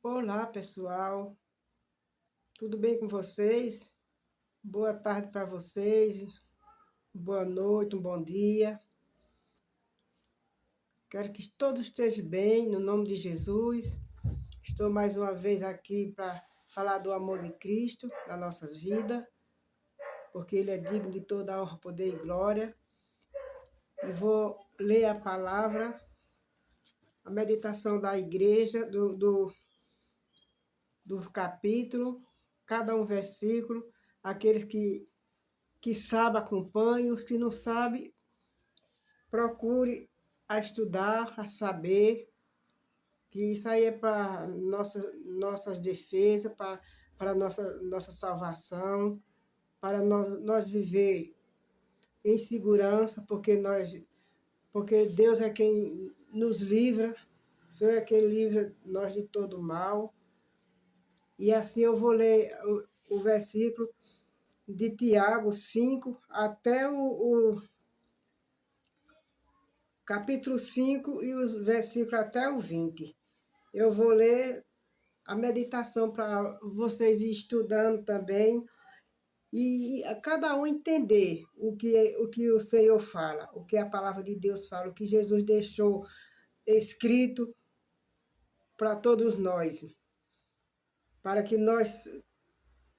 Olá, pessoal. Tudo bem com vocês? Boa tarde para vocês. Boa noite, um bom dia. Quero que todos estejam bem, no nome de Jesus. Estou mais uma vez aqui para falar do amor de Cristo nas nossas vidas, porque Ele é digno de toda honra, poder e glória. E vou ler a palavra, a meditação da igreja, do capítulo, cada um versículo. Aqueles que sabem acompanhem, os que não sabem, procure a estudar, a saber, que isso aí é para nossas defesas, para nossa salvação, para nós viver em segurança, porque Deus é quem nos livra, o Senhor é quem livra nós de todo mal. E assim eu vou ler o versículo de Tiago 5 até o capítulo 5 e os versículos até o 20. Eu vou ler a meditação para vocês ir estudando também e a cada um entender o que o Senhor fala, o que a palavra de Deus fala, o que Jesus deixou escrito para todos nós, para que nós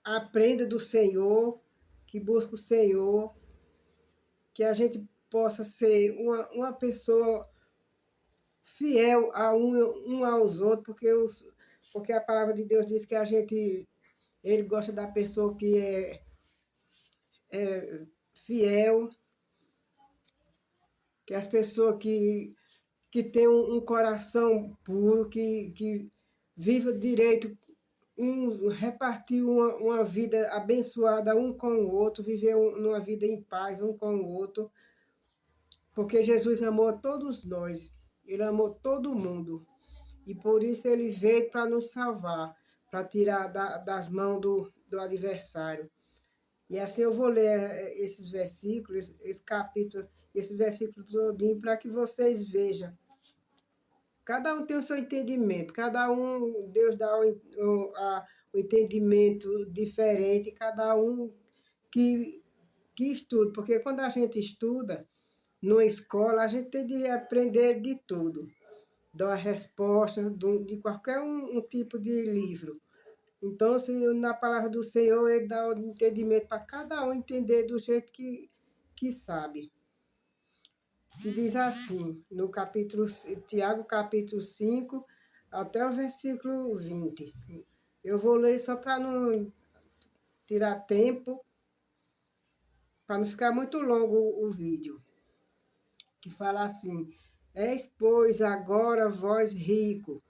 aprenda do Senhor, que busque o Senhor, que a gente possa ser uma pessoa fiel um aos outros, porque a palavra de Deus diz que ele gosta da pessoa que é fiel, que as pessoas que têm um coração puro, que viva direito, repartir uma vida abençoada um com o outro, viver uma vida em paz um com o outro, porque Jesus amou a todos nós, Ele amou todo mundo. E por isso ele veio para nos salvar, para tirar das mãos do adversário. E assim eu vou ler esses versículos, esse capítulo, esse versículo todinho, para que vocês vejam. Cada um tem o seu entendimento, cada um, Deus dá o entendimento diferente, cada um que estuda. Porque quando a gente estuda, numa escola, a gente tem de aprender de tudo. Dá a resposta de qualquer um tipo de livro. Então, se na palavra do Senhor, Ele dá o entendimento para cada um entender do jeito que sabe. E diz assim, no capítulo, Tiago, capítulo 5, até o versículo 20. Eu vou ler só para não tirar tempo, para não ficar muito longo o vídeo. Que fala assim: és, pois, agora vós rico,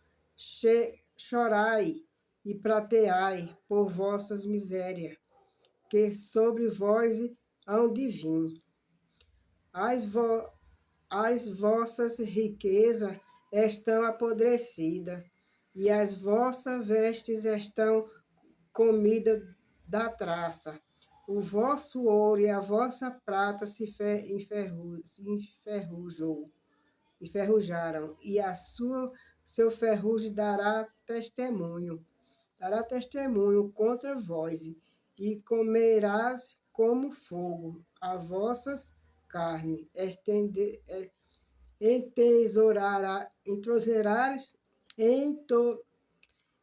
chorai e prateai por vossas misérias, que sobre vós hão de vir. As vossas riquezas estão apodrecidas, e as vossas vestes estão comidas da traça. O vosso ouro e a vossa prata se enferrujaram, e seu ferrugem dará testemunho contra vós, e comerás como fogo a vossas carne,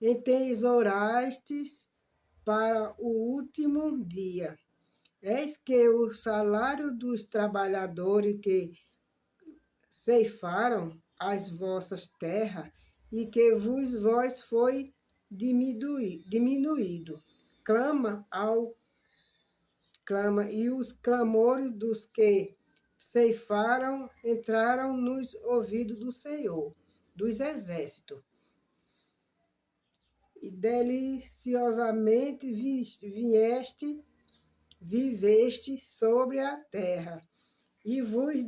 entesourastes para o último dia. Eis que o salário dos trabalhadores que ceifaram as vossas terras e que vós foi diminuído. Clama, e os clamores dos que ceifaram entraram nos ouvidos do Senhor, dos exércitos. E deliciosamente viveste sobre a terra, e vos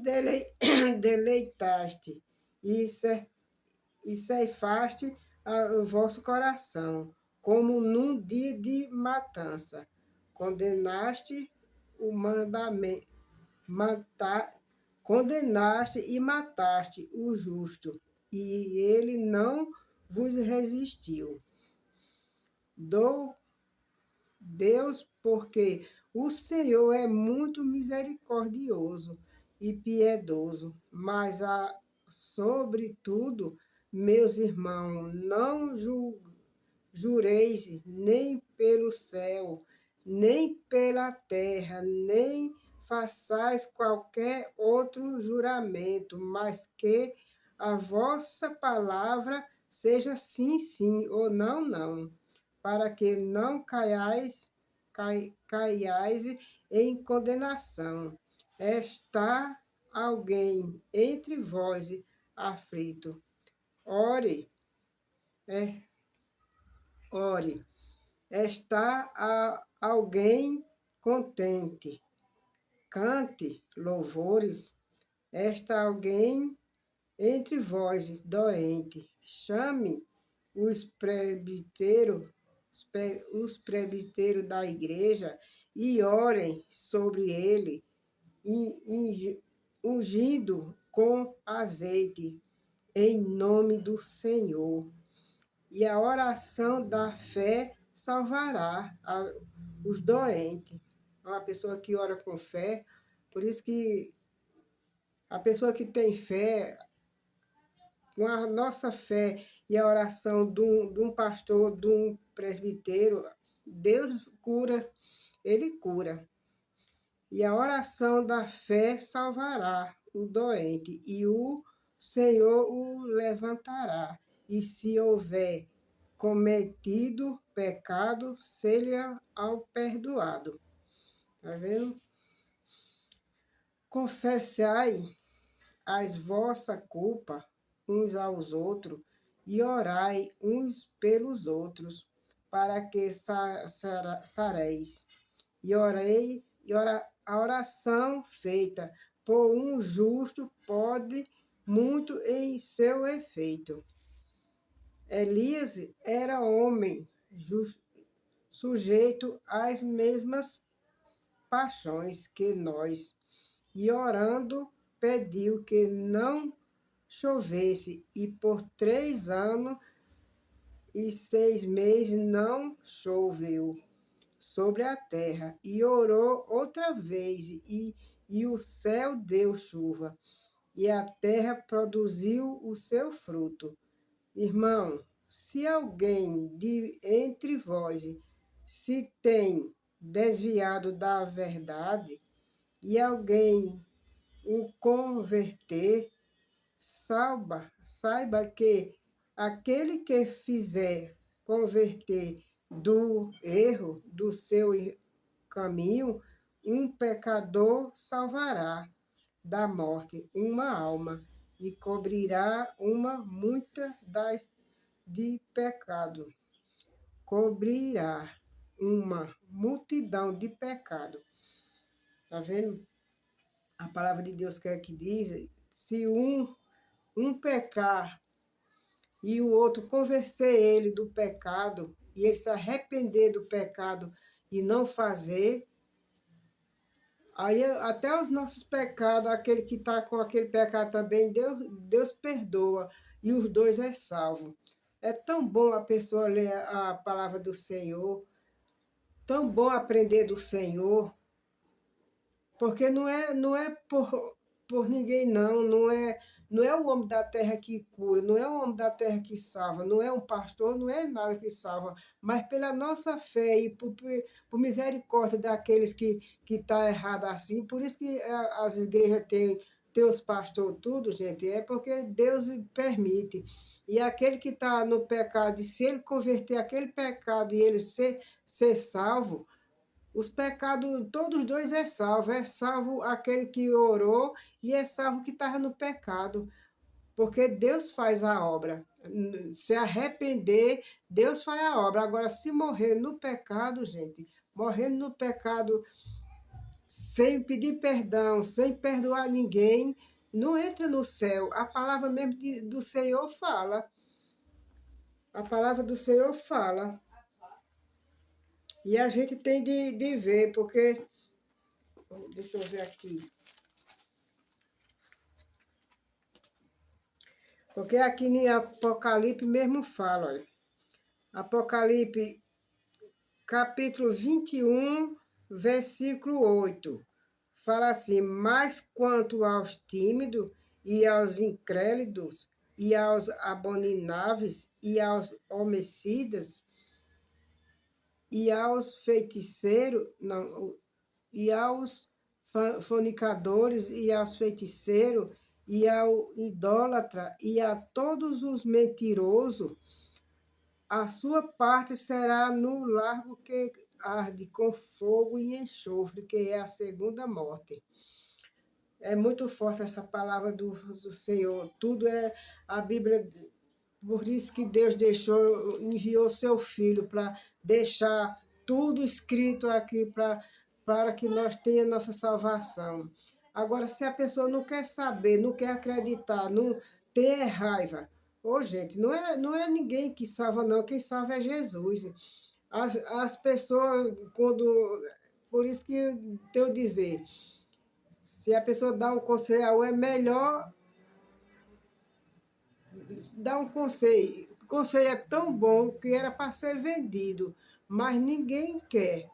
deleitaste, e ceifaste o vosso coração, como num dia de matança. Condenaste o mandamento, condenaste e mataste o justo, e ele não vos resistiu. do Deus, porque o Senhor é muito misericordioso e piedoso, mas, sobretudo, meus irmãos, não jureis nem pelo céu, nem pela terra, nem façais qualquer outro juramento, mas que a vossa palavra seja sim, sim, ou não, não, para que não caiais em condenação. Está alguém entre vós aflito? Ore, é, ore. Está alguém contente? Cante louvores. Está alguém entre vós doente? Chame os presbíteros da igreja e orem sobre ele, ungido com azeite, em nome do Senhor. E a oração da fé salvará os doentes. Uma pessoa que ora com fé, por isso que a pessoa que tem fé, com a nossa fé e a oração de um pastor, de um presbítero, Deus cura, ele cura. E a oração da fé salvará o doente, e o Senhor o levantará. E se houver cometido pecado, seja ao perdoado. Tá vendo? Confessai as vossa culpa uns aos outros e orai uns pelos outros, para que sareis. A oração feita por um justo pode muito em seu efeito. Elias era homem sujeito às mesmas paixões que nós, e orando pediu que não chovesse, e por 3 anos e 6 meses não choveu sobre a terra. E orou outra vez, e o céu deu chuva, e a terra produziu o seu fruto. Irmão, se alguém entre vós se tem desviado da verdade, e alguém o converter, saiba que aquele que fizer converter do erro do seu caminho, um pecador salvará da morte uma alma e cobrirá uma multa de pecado. Cobrirá uma multidão de pecado. Tá vendo? A palavra de Deus quer que diz, se um pecar e o outro convencer ele do pecado, e ele se arrepender do pecado e não fazer, aí até os nossos pecados, aquele que está com aquele pecado também, Deus perdoa, e os dois é salvo. É tão bom a pessoa ler a palavra do Senhor, tão bom aprender do Senhor, porque não é por ninguém, não é o homem da terra que cura, não é o homem da terra que salva, não é um pastor, não é nada que salva, mas pela nossa fé e por misericórdia daqueles que tá errado assim. Por isso que as igrejas têm os pastores tudo, gente, é porque Deus permite. E aquele que está no pecado, e se ele converter aquele pecado e ele ser salvo, os pecados, todos os dois é salvo. É salvo aquele que orou e é salvo que estava no pecado. Porque Deus faz a obra. Se arrepender, Deus faz a obra. Agora, se morrer no pecado, gente, morrendo no pecado sem pedir perdão, sem perdoar ninguém, não entra no céu. A palavra mesmo do Senhor fala. A palavra do Senhor fala. E a gente tem de ver, porque... Deixa eu ver aqui. Porque aqui em Apocalipse mesmo fala, olha. Apocalipse capítulo 21, versículo 8. Fala assim: mas quanto aos tímidos, e aos incrédulos, e aos abomináveis, e aos homicidas, e aos feiticeiros, não, e aos fornicadores, e aos feiticeiros, e ao idólatra, e a todos os mentirosos, a sua parte será no largo que arde com fogo e enxofre, que é a segunda morte. É muito forte essa palavra do Senhor. Tudo é a Bíblia. Por isso que Deus enviou seu Filho para deixar tudo escrito aqui para que nós tenhamos nossa salvação. Agora, se a pessoa não quer saber, não quer acreditar, não tem raiva, ô gente, não é ninguém que salva, não. Quem salva é Jesus. As pessoas, quando. Por isso que eu tenho a dizer, se a pessoa dá um conselho, é melhor dar um conselho. O conselho é tão bom que era para ser vendido, mas ninguém quer,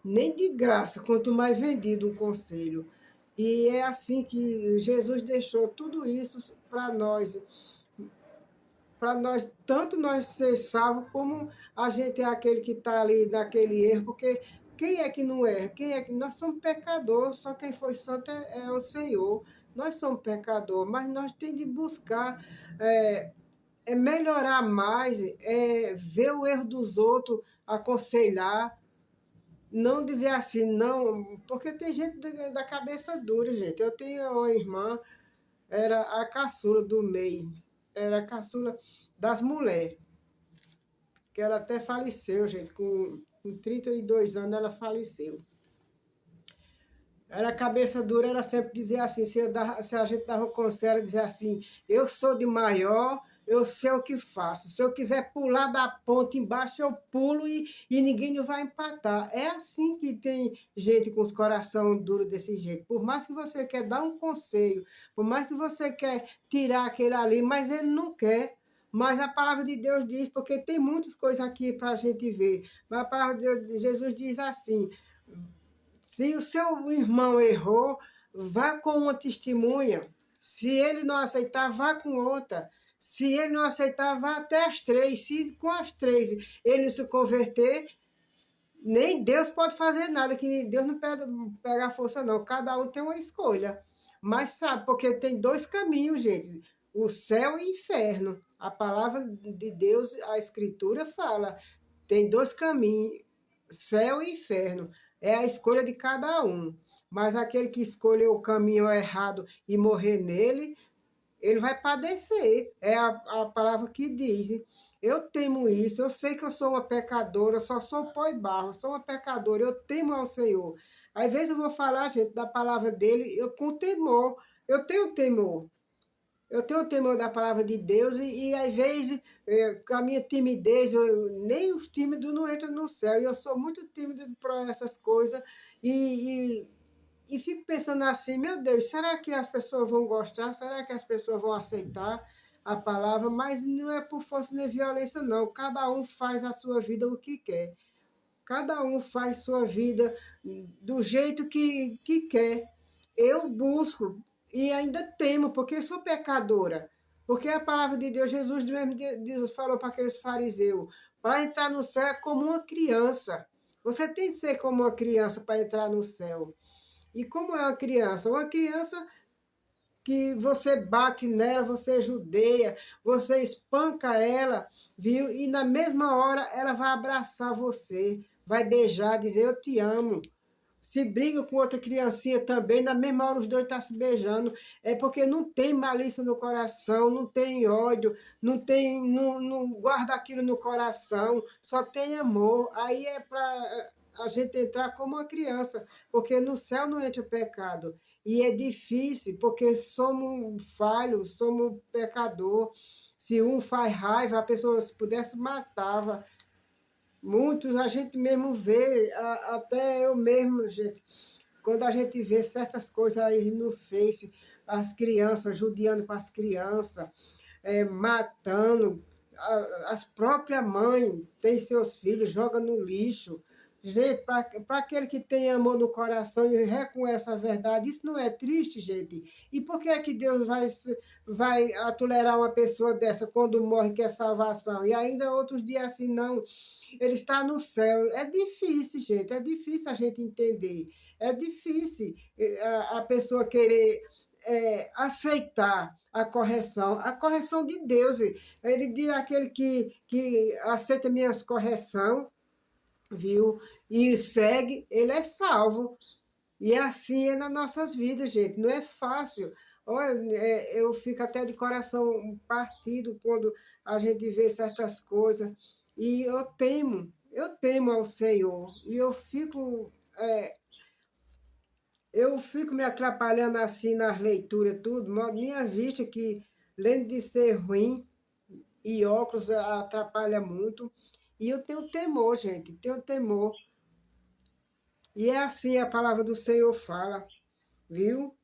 nem de graça, quanto mais vendido um conselho. E é assim que Jesus deixou tudo isso para nós, tanto nós ser salvos, como a gente é aquele que está ali naquele erro, porque quem é que não erra? Quem é que nós somos pecadores, só quem foi santo é o Senhor. Nós somos pecadores, mas nós temos de buscar melhorar mais, ver o erro dos outros, aconselhar, não dizer assim, não, porque tem gente da cabeça dura, gente. Eu tenho uma irmã, era a caçula do meio, era a caçula das mulheres, que ela até faleceu, gente, com 32 anos ela faleceu. Era cabeça dura, ela sempre dizia assim, se a gente dava conselho, ela dizia assim, eu sou de maior, eu sei o que faço. Se eu quiser pular da ponte embaixo, eu pulo e ninguém não vai empatar. É assim que tem gente com os coração duros desse jeito. Por mais que você quer dar um conselho, por mais que você quer tirar aquele ali, mas ele não quer. Mas a palavra de Deus diz, porque tem muitas coisas aqui para a gente ver. Mas a palavra de Deus, Jesus diz assim, se o seu irmão errou, vá com uma testemunha. Se ele não aceitar, vá com outra. Se ele não aceitar, vá até as 3. Se com as 3 ele se converter, nem Deus pode fazer nada, que Deus não pega a força, não. Cada um tem uma escolha. Mas sabe, porque tem 2 caminhos, gente: o céu e o inferno. A palavra de Deus, a Escritura fala, tem 2 caminhos, céu e inferno. É a escolha de cada um. Mas aquele que escolheu o caminho errado e morrer nele, ele vai padecer. É a palavra que diz. Eu temo isso, eu sei que eu sou uma pecadora, eu só sou pó e barro, sou uma pecadora, eu temo ao Senhor. Às vezes eu vou falar, gente, da palavra dele, eu com temor, eu tenho temor. Eu tenho temor da palavra de Deus e às vezes, com a minha timidez, nem os tímidos não entram no céu. E eu sou muito tímido para essas coisas e fico pensando assim, meu Deus, será que as pessoas vão gostar? Será que as pessoas vão aceitar a palavra? Mas não é por força nem violência, não. Cada um faz a sua vida o que quer. Cada um faz sua vida do jeito que quer. Eu busco e ainda temo, porque sou pecadora. Porque a palavra de Deus, Jesus mesmo falou para aqueles fariseus, para entrar no céu é como uma criança. Você tem que ser como uma criança para entrar no céu. E como é uma criança? Uma criança que você bate nela, você judeia, você espanca ela, viu? E na mesma hora ela vai abraçar você, vai beijar, dizer eu te amo. Se briga com outra criancinha também, na mesma hora os dois estão se beijando. É porque não tem malícia no coração, não tem ódio, não guarda aquilo no coração, só tem amor. Aí é para a gente entrar como uma criança, porque no céu não entra o pecado. E é difícil, porque somos falhos, somos pecador. Se um faz raiva, a pessoa, se pudesse, matava. Muitos a gente mesmo vê, até eu mesmo, gente, quando a gente vê certas coisas aí no Face, as crianças, judiando com as crianças, matando, as próprias mães têm seus filhos, joga no lixo, Gente, para aquele que tem amor no coração e reconhece a verdade, isso não é triste, gente? E por que é que Deus vai tolerar uma pessoa dessa quando morre que é salvação? E ainda outros dias assim, não, ele está no céu. É difícil, gente, é difícil a gente entender. É difícil a pessoa querer aceitar a correção de Deus. Ele diz aquele que aceita minhas correções, viu? E segue, ele é salvo. E assim é nas nossas vidas, gente. Não é fácil. Olha, eu fico até de coração partido quando a gente vê certas coisas. E eu temo ao Senhor. E eu fico me atrapalhando assim nas leituras, tudo. Minha vista que, além de ser ruim, e óculos atrapalha muito. E eu tenho temor, gente, tenho temor. E é assim a palavra do Senhor fala, viu?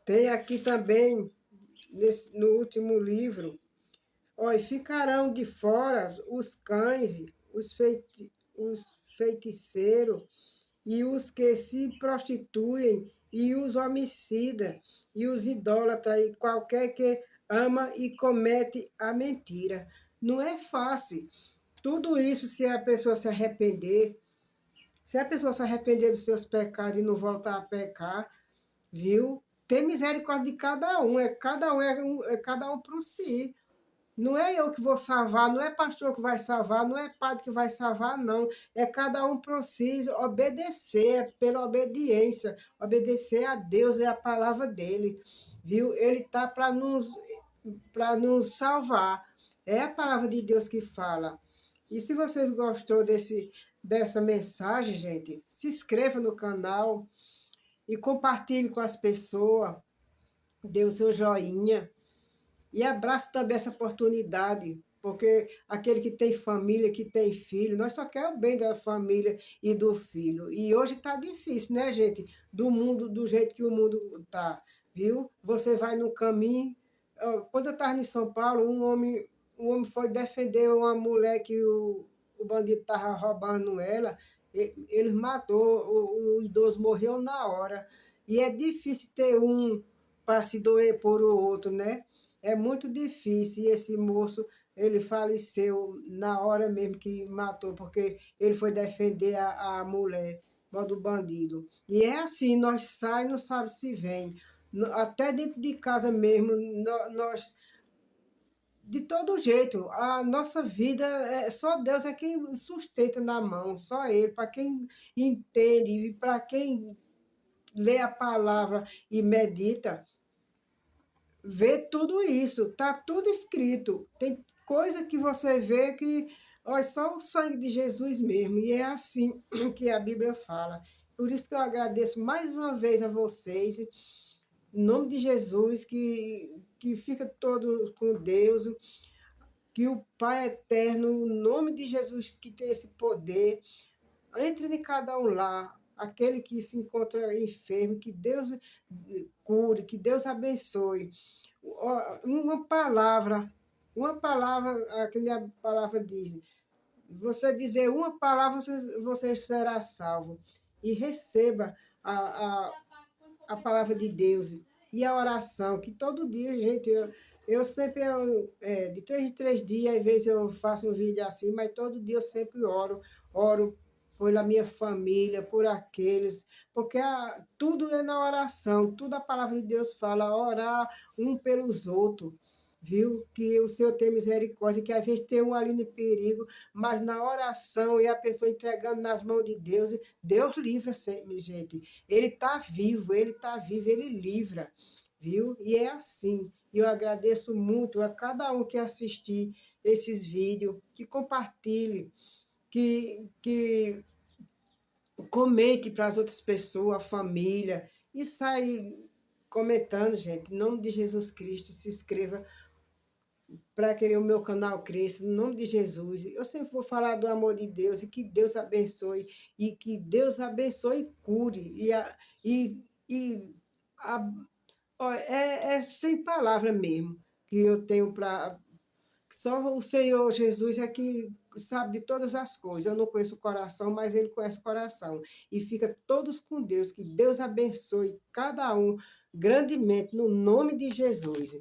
Tem aqui também, no último livro, ó, e ficarão de fora os cães, os feiticeiros, e os que se prostituem, e os homicidas, e os idólatras, e qualquer que ama e comete a mentira. Não é fácil. Tudo isso, se a pessoa se arrepender, se a pessoa se arrepender dos seus pecados e não voltar a pecar, viu? Tem misericórdia de cada um, é cada um por si. Não é eu que vou salvar, não é pastor que vai salvar, não é padre que vai salvar, não. É cada um por si obedecer, pela obediência, obedecer a Deus e a palavra dele, viu? Ele está para nos salvar. É a palavra de Deus que fala. E se vocês gostou dessa mensagem, gente, se inscreva no canal e compartilhe com as pessoas, dê o seu joinha e abrace também essa oportunidade, porque aquele que tem família, que tem filho, nós só queremos o bem da família e do filho. E hoje está difícil, né, gente? Do mundo, do jeito que o mundo está, viu? Você vai no caminho. Quando eu estava em São Paulo, um homem foi defender uma mulher que o bandido estava roubando ela. Ele matou, o idoso morreu na hora. E é difícil ter um para se doer por o outro, né? É muito difícil. E esse moço, ele faleceu na hora mesmo que matou, porque ele foi defender a mulher, do bandido. E é assim, nós sai, não sabe se vem. Até dentro de casa mesmo, nós de todo jeito, a nossa vida, só Deus é quem sustenta na mão, só Ele, para quem entende e para quem lê a palavra e medita, vê tudo isso, tá tudo escrito. Tem coisa que você vê que ó, é só o sangue de Jesus mesmo, e é assim que a Bíblia fala. Por isso que eu agradeço mais uma vez a vocês, em nome de Jesus, que fica todo com Deus, que o Pai eterno, em nome de Jesus, que tem esse poder, entre em cada um lá, aquele que se encontra enfermo, que Deus cure, que Deus abençoe. Uma palavra, aquele a palavra diz, você dizer uma palavra, você será salvo. E receba a, a palavra de Deus e a oração, que todo dia, gente, eu sempre, de 3 em 3 dias, às vezes eu faço um vídeo assim, mas todo dia eu sempre oro pela minha família, por aqueles, porque tudo é na oração, tudo a palavra de Deus fala, orar um pelos outros, viu? Que o Senhor tem misericórdia, que às vezes tem um ali no perigo, mas na oração e a pessoa entregando nas mãos de Deus, Deus livra sempre, gente. Ele está vivo, ele livra, viu? E é assim. E eu agradeço muito a cada um que assistir esses vídeos, que compartilhe, que comente para as outras pessoas, a família, e sai comentando, gente. Em nome de Jesus Cristo, se inscreva para que o meu canal cresça, em nome de Jesus. Eu sempre vou falar do amor de Deus e que Deus abençoe, e que Deus abençoe e cure. Ó, é sem palavra mesmo que eu tenho para Só o Senhor Jesus é que sabe de todas as coisas. Eu não conheço o coração, mas Ele conhece o coração. E fica todos com Deus. Que Deus abençoe cada um grandemente, no nome de Jesus.